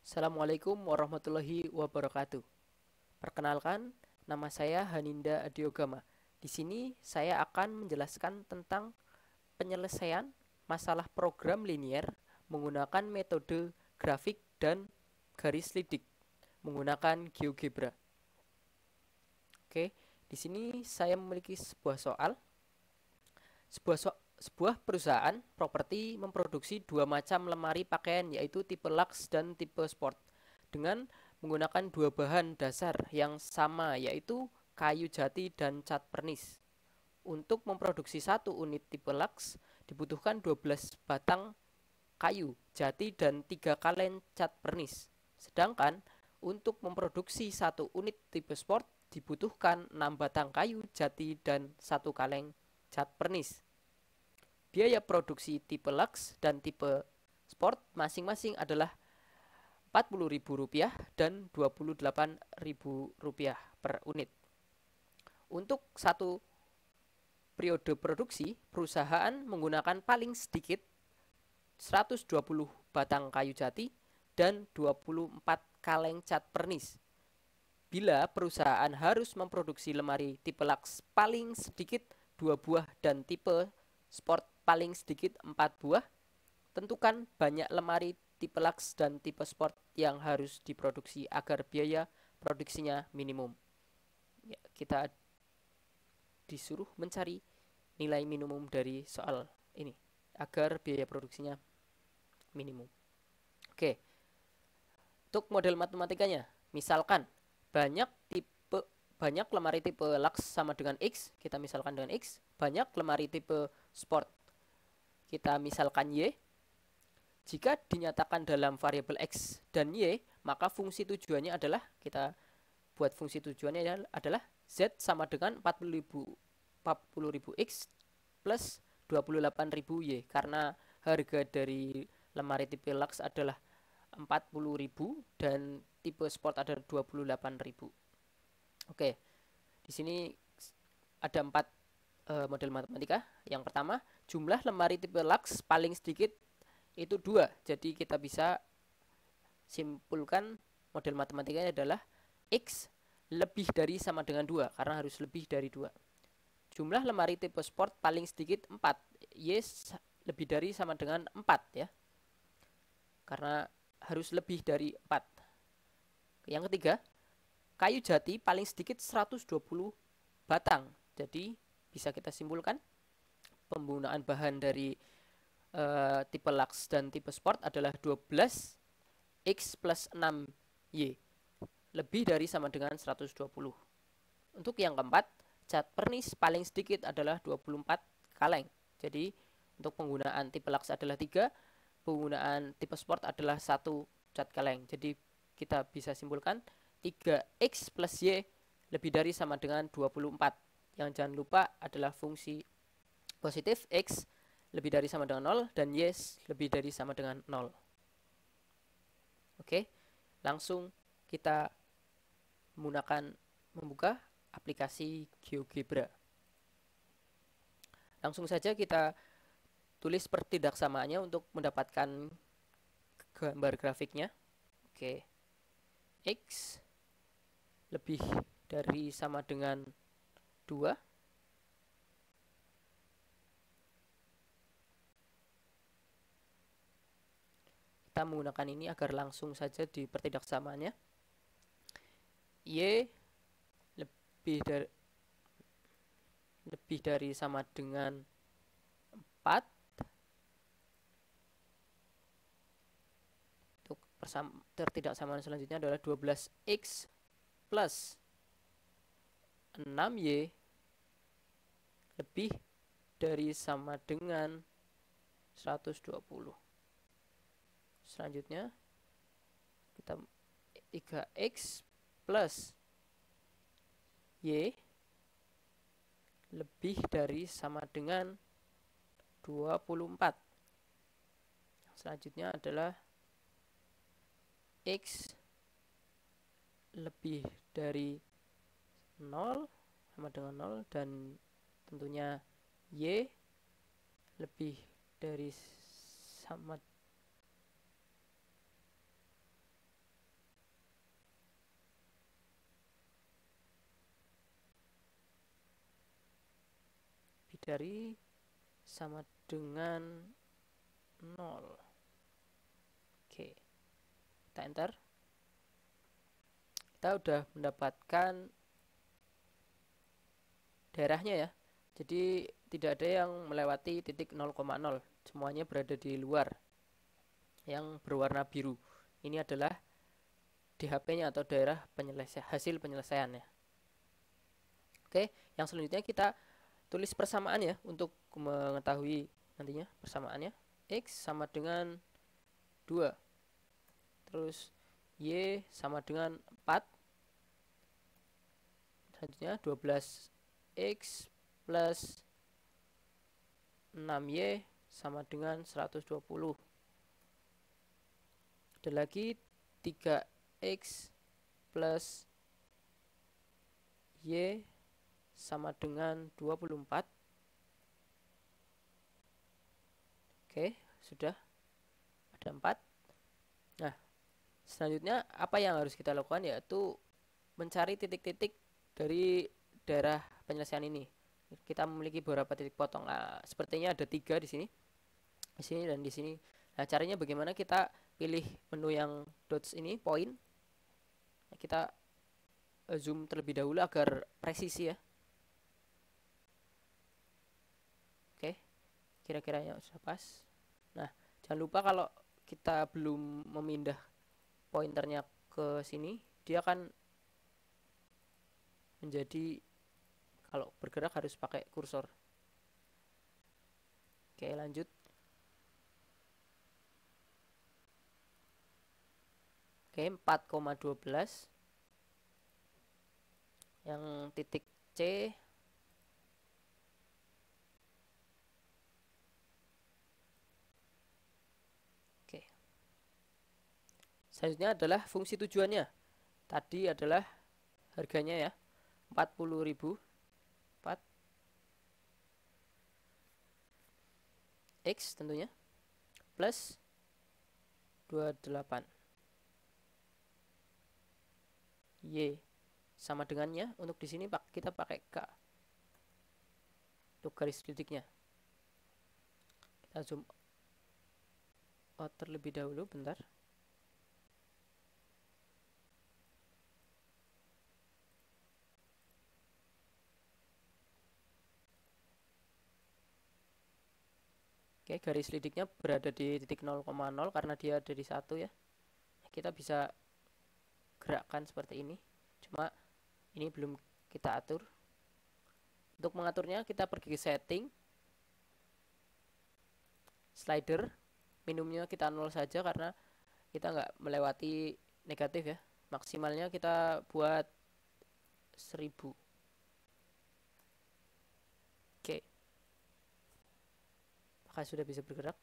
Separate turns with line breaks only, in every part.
Assalamualaikum warahmatullahi wabarakatuh. Perkenalkan, nama saya Haninda Adiogama. Di sini saya akan menjelaskan tentang penyelesaian masalah program linier menggunakan metode grafik dan garis lidik menggunakan GeoGebra. Oke, di sini saya memiliki sebuah soal. Sebuah perusahaan properti memproduksi dua macam lemari pakaian yaitu tipe Lux dan tipe Sport dengan menggunakan dua bahan dasar yang sama yaitu kayu jati dan cat pernis. Untuk memproduksi satu unit tipe Lux dibutuhkan 12 batang kayu jati dan 3 kalen cat pernis. Sedangkan untuk memproduksi satu unit tipe Sport dibutuhkan 6 batang kayu jati dan satu kaleng cat pernis. Biaya produksi tipe Lux dan tipe Sport masing-masing adalah Rp40.000 dan Rp28.000 per unit. Untuk satu periode produksi, perusahaan menggunakan paling sedikit 120 batang kayu jati dan 24 kaleng cat pernis. Bila perusahaan harus memproduksi lemari tipe Lux paling sedikit 2 buah dan tipe Sport paling sedikit 4 buah, tentukan banyak lemari tipe Lux dan tipe Sport yang harus diproduksi agar biaya produksinya minimum. Ya, kita disuruh mencari nilai minimum dari soal ini agar biaya produksinya minimum. Oke, untuk model matematikanya, misalkan banyak banyak lemari tipe Lux sama dengan X, kita misalkan dengan X, banyak lemari tipe Sport, kita misalkan Y. Jika dinyatakan dalam variabel X dan Y, maka fungsi tujuannya adalah, kita buat fungsi tujuannya adalah Z sama dengan 40.000 X plus 28.000 Y, karena harga dari lemari tipe Lux adalah 40.000 dan tipe Sport adalah 28.000. Oke, di sini ada 4 model matematika. Yang pertama, jumlah lemari tipe Lux paling sedikit itu 2. Jadi kita bisa simpulkan model matematikanya adalah X lebih dari sama dengan 2 karena harus lebih dari 2. Jumlah lemari tipe Sport paling sedikit 4. Y lebih dari sama dengan 4 ya. Karena harus lebih dari 4. Yang ketiga, kayu jati paling sedikit 120 batang. Jadi bisa kita simpulkan penggunaan bahan dari tipe Lux dan tipe Sport adalah 12 X plus 6 Y, lebih dari sama dengan 120. Untuk yang keempat, cat pernis paling sedikit adalah 24 kaleng. Jadi untuk penggunaan tipe Lux adalah 3, penggunaan tipe Sport adalah 1 cat kaleng. Jadi kita bisa simpulkan 3X plus Y lebih dari sama dengan 24. Yang jangan lupa adalah fungsi positif X lebih dari sama dengan 0 dan Y lebih dari sama dengan 0. Oke, langsung kita membuka aplikasi GeoGebra. Langsung saja kita tulis pertidaksamaannya untuk mendapatkan gambar grafiknya. Oke, X lebih dari sama dengan 2. Kita menggunakan ini agar langsung saja di pertidaksamaannya. Y lebih dari sama dengan 4. Untuk pertidaksamaan selanjutnya adalah 12X plus 6Y lebih dari sama dengan 120. Selanjutnya kita 3X plus Y lebih dari sama dengan 24. Selanjutnya adalah X lebih dari 0 sama dengan 0 dan tentunya Y lebih dari sama dari sama dengan 0. Oke, kita enter. Kita udah mendapatkan daerahnya ya. Jadi tidak ada yang melewati titik 0,0. Semuanya berada di luar yang berwarna biru. Ini adalah DHP-nya atau daerah hasil penyelesaiannya. Oke, yang selanjutnya kita tulis persamaan ya untuk mengetahui nantinya persamaannya. X sama dengan 2. Terus Y sama dengan 4. Selanjutnya 12X plus 6Y sama dengan 120. Ada lagi 3X plus Y sama dengan 24. Oke, sudah ada 4. Nah, selanjutnya apa yang harus kita lakukan, yaitu mencari titik-titik dari daerah penyelesaian ini. Kita memiliki beberapa titik potong. Nah, sepertinya ada 3 di sini dan di sini. Nah, caranya bagaimana? Kita pilih menu yang dots ini, point. Nah, kita zoom terlebih dahulu agar presisi ya. Oke, kira-kiranya sudah pas. Nah, jangan lupa kalau kita belum memindah pointernya ke sini, dia akan menjadi, kalau bergerak harus pakai kursor. Oke, lanjut. Oke, 4,12 yang titik C. Oke, selanjutnya adalah fungsi tujuannya. Tadi adalah harganya ya, 40.000. 4 X tentunya plus 28 Y sama dengannya. Untuk di sini kita pakai K untuk garis titiknya. Kita zoom out terlebih dahulu, bentar. Oke, garis lidiknya berada di titik 0,0 karena dia ada di 1 ya. Kita bisa gerakkan seperti ini. Cuma ini belum kita atur. Untuk mengaturnya kita pergi ke setting, slider, minimumnya kita 0 saja karena kita nggak melewati negatif ya. Maksimalnya kita buat 1000. Oke, apakah sudah bisa bergerak?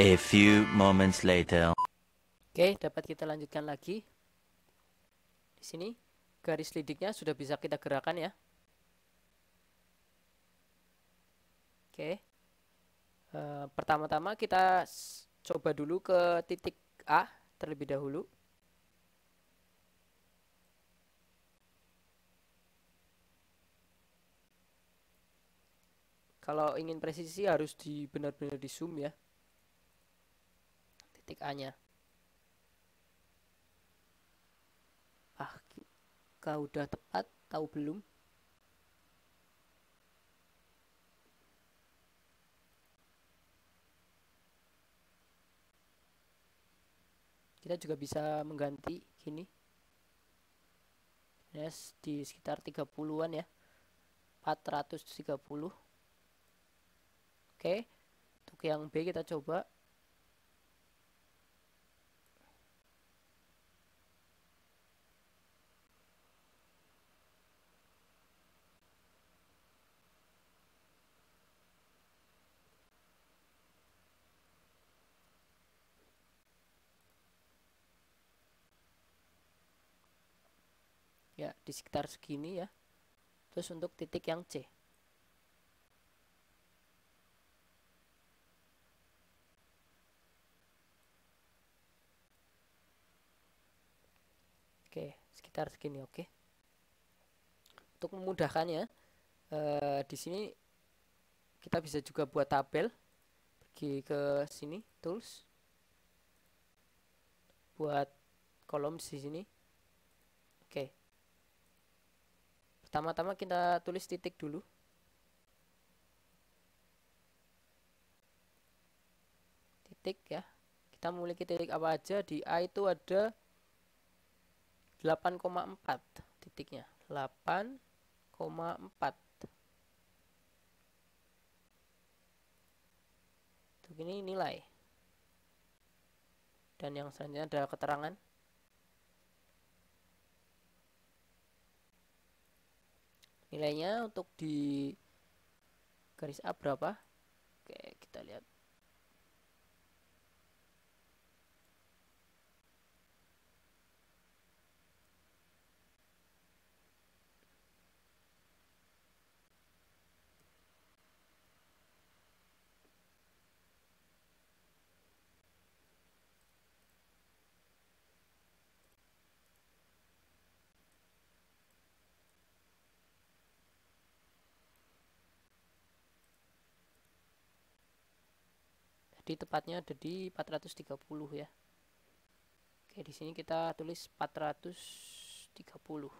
A few moments later.
Oke, dapat kita lanjutkan lagi. Di sini garis lidiknya sudah bisa kita gerakkan ya. Oke. Pertama-tama kita coba dulu ke titik A terlebih dahulu. Kalau ingin presisi harus benar-benar di zoom ya, titik A-nya. Kau udah tepat, tahu belum? Kita juga bisa mengganti gini. Yes, di sekitar 30-an ya. 430. Oke. Untuk yang B kita coba. Ya, di sekitar segini ya. Terus untuk titik yang C. sekitar segini. Oke. Untuk memudahkannya, di sini kita bisa juga buat tabel. Pergi ke sini, tools, buat kolom di sini. Oke. Pertama-tama kita tulis titik dulu. Titik ya. Kita memiliki titik apa aja? Di A itu ada 8,4 titiknya. 8,4. Untuk ini nilai. Dan yang selanjutnya adalah keterangan. Nilainya untuk di garis A berapa? Oke, kita lihat. Jadi tepatnya ada di 430 ya. Oke, di sini kita tulis 430.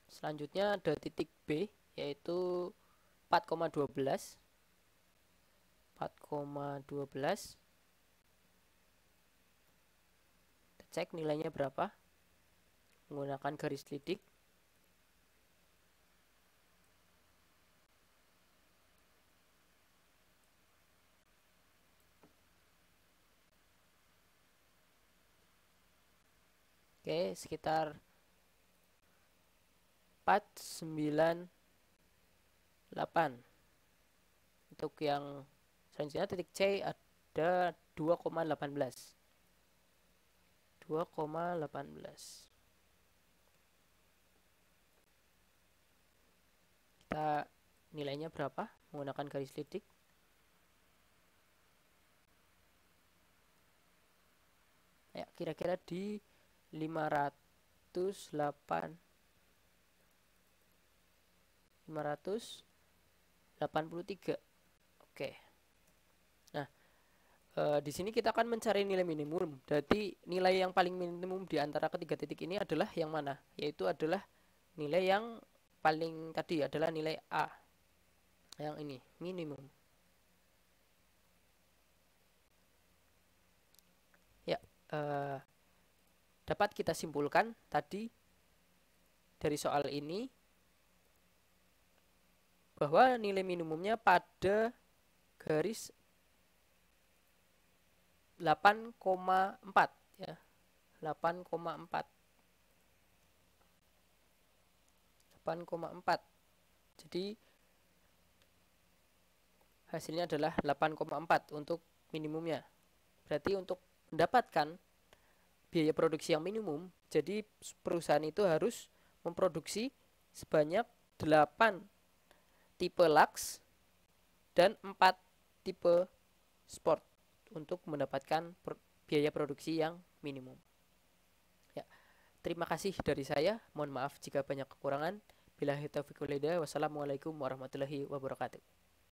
Selanjutnya ada titik B, yaitu 4,12. 4,12. Kita cek nilainya berapa menggunakan garis lidik. Oke, sekitar 498. Untuk yang selanjutnya titik C ada 2,18. 2,18. Kita nilainya berapa menggunakan garis lidik. Ya, kira-kira di 583. Oke. Nah, di sini kita akan mencari nilai minimum. Jadi nilai yang paling minimum di antara ketiga titik ini adalah yang mana? Yaitu adalah nilai yang paling tadi adalah nilai A. Yang ini, minimum. Ya, dapat kita simpulkan tadi dari soal ini bahwa nilai minimumnya pada garis 8,4 ya. 8,4. 8,4. Jadi hasilnya adalah 8,4 untuk minimumnya. Berarti untuk mendapatkan biaya produksi yang minimum, jadi perusahaan itu harus memproduksi sebanyak 8 tipe Lux dan 4 tipe Sport untuk mendapatkan biaya produksi yang minimum. Ya, terima kasih dari saya. Mohon maaf jika banyak kekurangan. Billahi taufiq wal hidayah. Wassalamualaikum warahmatullahi wabarakatuh.